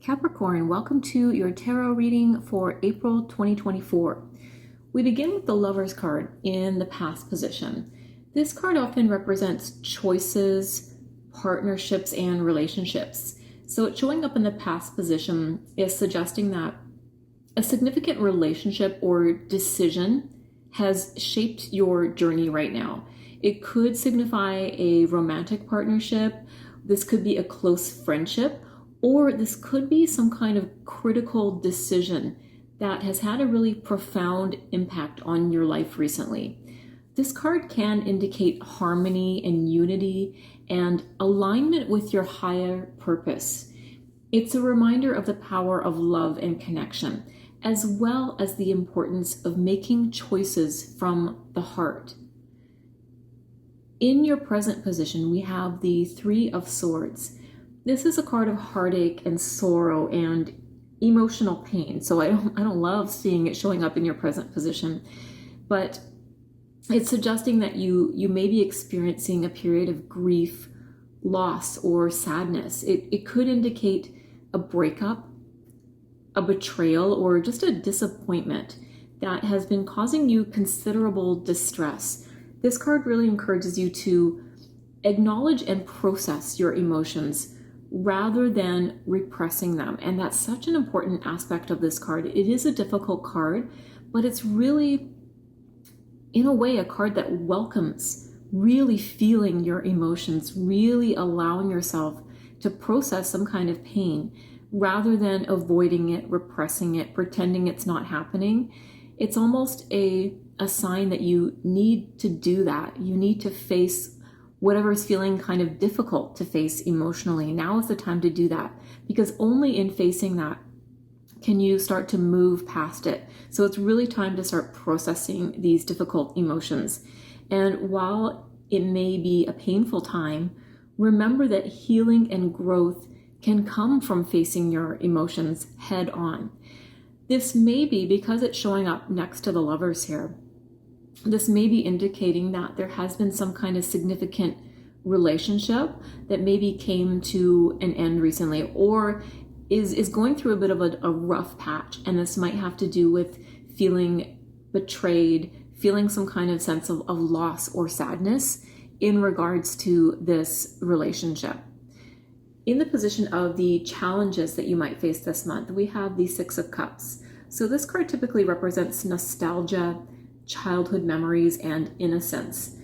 Capricorn, welcome to your tarot reading for April 2024. We begin with the Lover's card in the past position. This card often represents choices, partnerships, and relationships. So it's showing up in the past position is suggesting that a significant relationship or decision has shaped your journey right now. It could signify a romantic partnership. This could be a close friendship, or this could be some kind of critical decision that has had a really profound impact on your life recently. This card can indicate harmony and unity and alignment with your higher purpose. It's a reminder of the power of love and connection, as well as the importance of making choices from the heart. In your present position, we have the Three of Swords. This is a card of heartache and sorrow and emotional pain. So I don't love seeing it showing up in your present position, but it's suggesting that you may be experiencing a period of grief, loss, or sadness. It could indicate a breakup, a betrayal, or just a disappointment that has been causing you considerable distress. This card really encourages you to acknowledge and process your emotions rather than repressing them. And that's such an important aspect of this card. It is a difficult card, but it's really, in a way, a card that welcomes really feeling your emotions, really allowing yourself to process some kind of pain rather than avoiding it, repressing it, pretending it's not happening. It's almost a sign that you need to do that. You need to face whatever is feeling kind of difficult to face emotionally. Now is the time to do that, because only in facing that can you start to move past it. So it's really time to start processing these difficult emotions. And while it may be a painful time, remember that healing and growth can come from facing your emotions head on. This may be, because it's showing up next to the Lovers here, this may be indicating that there has been some kind of significant relationship that maybe came to an end recently, or is going through a bit of a rough patch. And this might have to do with feeling betrayed, feeling some kind of sense of loss or sadness in regards to this relationship. In the position of the challenges that you might face this month, we have the Six of Cups. So this card typically represents nostalgia, childhood memories, and innocence.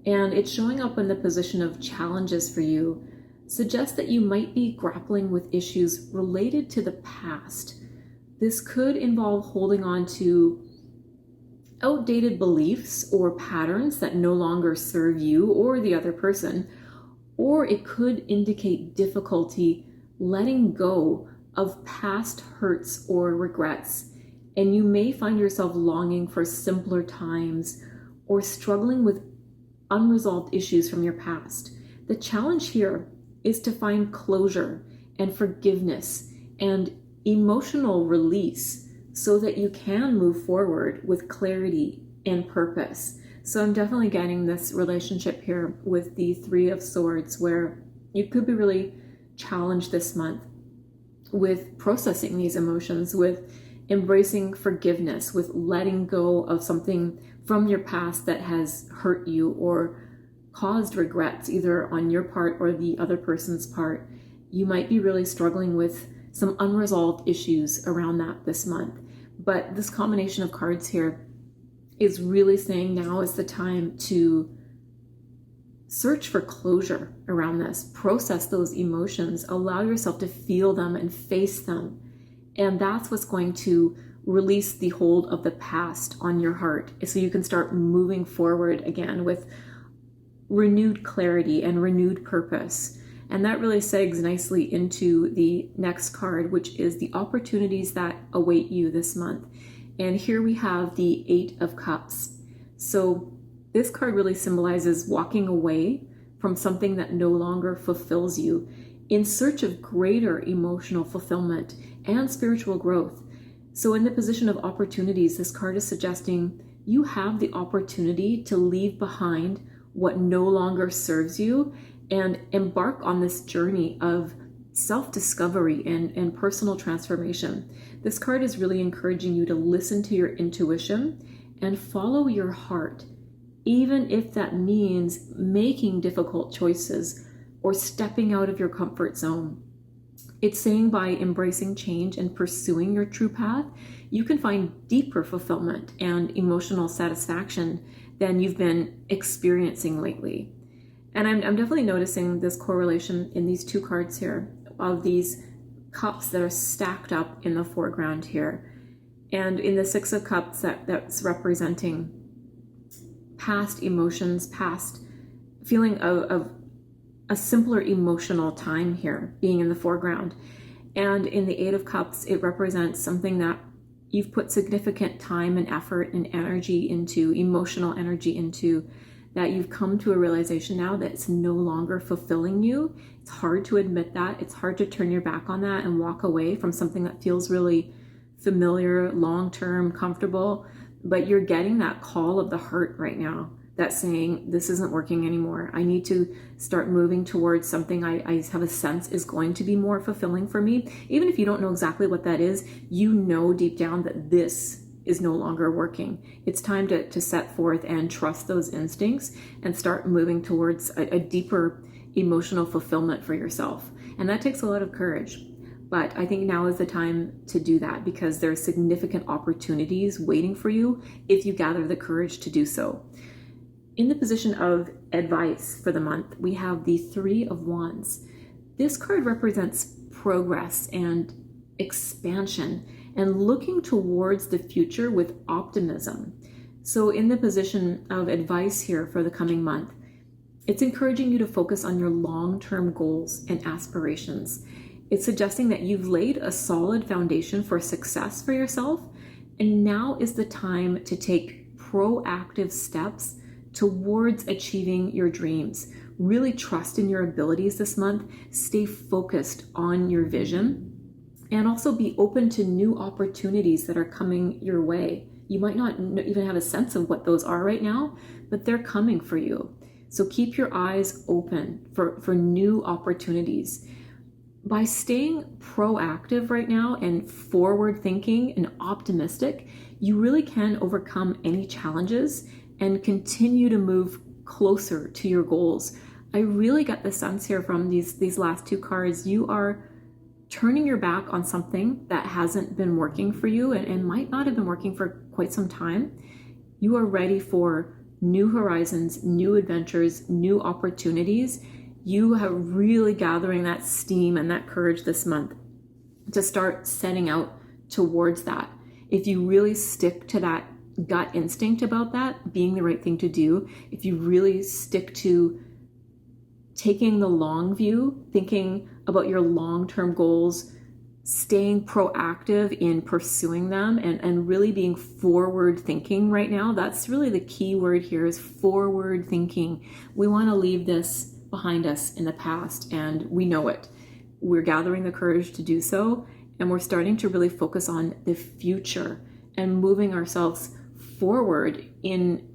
And it's showing up in the position of challenges for you, suggests that you might be grappling with issues related to the past. This could involve holding on to outdated beliefs or patterns that no longer serve you or the other person, or it could indicate difficulty letting go of past hurts or regrets. And you may find yourself longing for simpler times or struggling with unresolved issues from your past. The challenge here is to find closure and forgiveness and emotional release so that you can move forward with clarity and purpose. So I'm definitely getting this relationship here with the Three of Swords, where you could be really challenged this month with processing these emotions, with embracing forgiveness, with letting go of something from your past that has hurt you or caused regrets, either on your part or the other person's part. You might be really struggling with some unresolved issues around that this month. But this combination of cards here is really saying now is the time to search for closure around this, process those emotions, allow yourself to feel them and face them. And that's what's going to release the hold of the past on your heart, so you can start moving forward again with renewed clarity and renewed purpose. And that really segs nicely into the next card, which is the opportunities that await you this month. And here we have the Eight of Cups. So this card really symbolizes walking away from something that no longer fulfills you in search of greater emotional fulfillment and spiritual growth. So in the position of opportunities, this card is suggesting you have the opportunity to leave behind what no longer serves you and embark on this journey of self-discovery and personal transformation. This card is really encouraging you to listen to your intuition and follow your heart, even if that means making difficult choices or stepping out of your comfort zone. It's saying by embracing change and pursuing your true path, you can find deeper fulfillment and emotional satisfaction than you've been experiencing lately. And I'm definitely noticing this correlation in these two cards here of these cups that are stacked up in the foreground here. And in the Six of Cups, that's representing past emotions, past feeling of a simpler emotional time here being in the foreground. And in the Eight of Cups, it represents something that you've put significant time and effort and energy into, emotional energy into, that you've come to a realization now that it's no longer fulfilling you. It's hard to admit that. It's hard to turn your back on that and walk away from something that feels really familiar, long-term, comfortable. But you're getting that call of the heart right now that's saying, this isn't working anymore. I need to start moving towards something I have a sense is going to be more fulfilling for me. Even if you don't know exactly what that is, you know deep down that this is no longer working. It's time to set forth and trust those instincts and start moving towards a deeper emotional fulfillment for yourself. And that takes a lot of courage. But I think now is the time to do that because there are significant opportunities waiting for you if you gather the courage to do so. In the position of advice for the month, we have the Three of Wands. This card represents progress and expansion and looking towards the future with optimism. So in the position of advice here for the coming month, it's encouraging you to focus on your long-term goals and aspirations. It's suggesting that you've laid a solid foundation for success for yourself, and now is the time to take proactive steps towards achieving your dreams. Really trust in your abilities this month. Stay focused on your vision. And also be open to new opportunities that are coming your way. You might not even have a sense of what those are right now, but they're coming for you. So keep your eyes open for new opportunities. By staying proactive right now and forward thinking and optimistic, you really can overcome any challenges and continue to move closer to your goals. I really get the sense here from these last two cards, you are turning your back on something that hasn't been working for you and might not have been working for quite some time. You are ready for new horizons, new adventures, new opportunities. You are really gathering that steam and that courage this month to start setting out towards that. If you really stick to that gut instinct about that being the right thing to do, if you really stick to taking the long view, thinking about your long-term goals, staying proactive in pursuing them and really being forward thinking right now. That's really the key word here is forward thinking. We want to leave this behind us in the past and we know it. We're gathering the courage to do so and we're starting to really focus on the future and moving ourselves forward in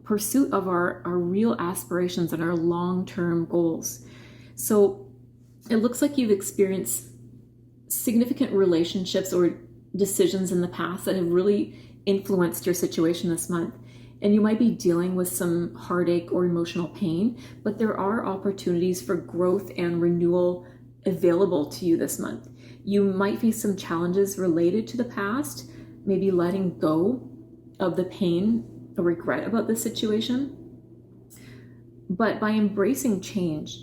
pursuit of our real aspirations and our long-term goals. So it looks like you've experienced significant relationships or decisions in the past that have really influenced your situation this month. And you might be dealing with some heartache or emotional pain, but there are opportunities for growth and renewal available to you this month. You might face some challenges related to the past, maybe letting go of the pain or regret about the situation. But by embracing change,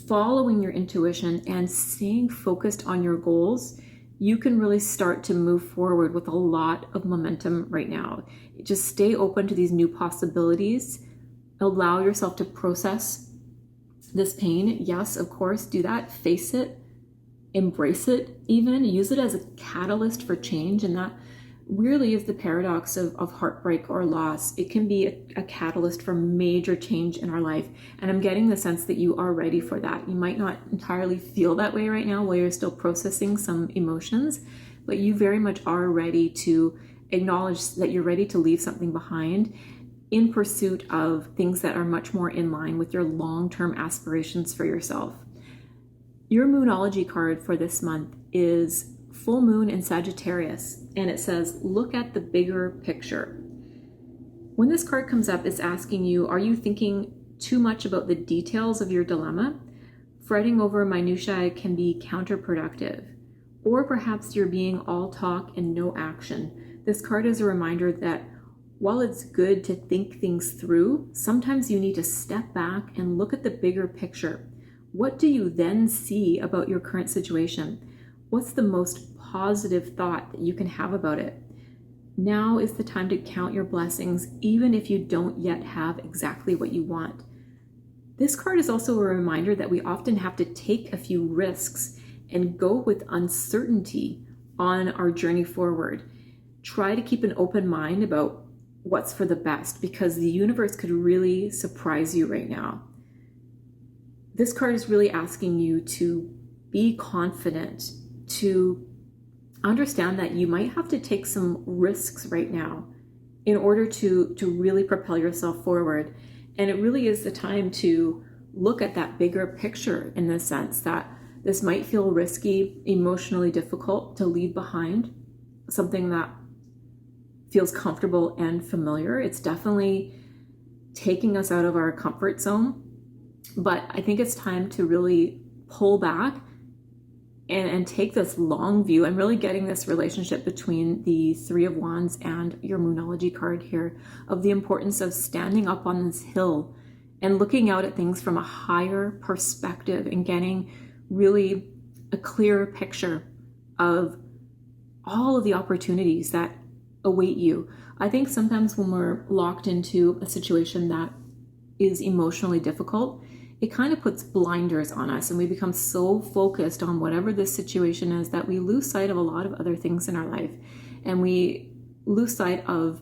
following your intuition and staying focused on your goals, you can really start to move forward with a lot of momentum right now. Just stay open to these new possibilities. Allow yourself to process this pain. Yes, of course, do that. Face it, embrace it, even use it as a catalyst for change. And that really is the paradox of heartbreak or loss. It can be a catalyst for major change in our life. And I'm getting the sense that you are ready for that. You might not entirely feel that way right now while you're still processing some emotions, but you very much are ready to acknowledge that you're ready to leave something behind in pursuit of things that are much more in line with your long-term aspirations for yourself. Your Moonology card for this month is Full Moon in Sagittarius, and it says, look at the bigger picture. When this card comes up, it's asking you, are you thinking too much about the details of your dilemma? Fretting over minutiae can be counterproductive. Or perhaps you're being all talk and no action. This card is a reminder that while it's good to think things through, sometimes you need to step back and look at the bigger picture. What do you then see about your current situation? What's the most positive thought that you can have about it? Now is the time to count your blessings, even if you don't yet have exactly what you want. This card is also a reminder that we often have to take a few risks and go with uncertainty on our journey forward. Try to keep an open mind about what's for the best, because the universe could really surprise you right now. This card is really asking you to be confident, to understand that you might have to take some risks right now in order to really propel yourself forward. And it really is the time to look at that bigger picture, in the sense that this might feel risky, emotionally difficult to leave behind something that feels comfortable and familiar. It's definitely taking us out of our comfort zone. But I think it's time to really pull back and take this long view. I'm really getting this relationship between the Three of Wands and your Moonology card here, of the importance of standing up on this hill and looking out at things from a higher perspective and getting really a clearer picture of all of the opportunities that await you. I think sometimes when we're locked into a situation that is emotionally difficult, it kind of puts blinders on us, and we become so focused on whatever this situation is that we lose sight of a lot of other things in our life, and we lose sight of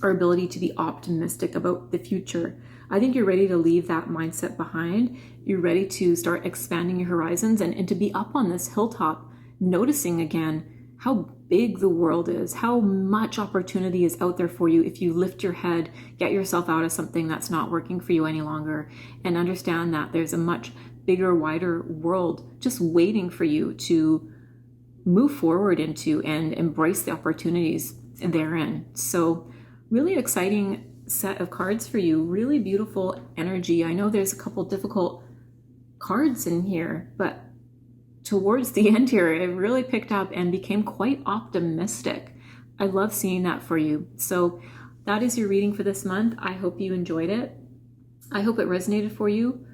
our ability to be optimistic about the future. I think you're ready to leave that mindset behind. You're ready to start expanding your horizons and to be up on this hilltop, noticing again how big the world is, how much opportunity is out there for you if you lift your head, get yourself out of something that's not working for you any longer, and understand that there's a much bigger, wider world just waiting for you to move forward into and embrace the opportunities therein. So really exciting set of cards for you, really beautiful energy. I know there's a couple difficult cards in here, but towards the end here, it really picked up and became quite optimistic. I love seeing that for you. So that is your reading for this month. I hope you enjoyed it. I hope it resonated for you.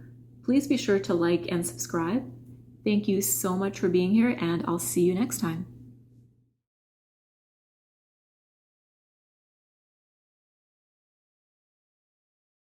Please be sure to like and subscribe. Thank you so much for being here, and I'll see you next time.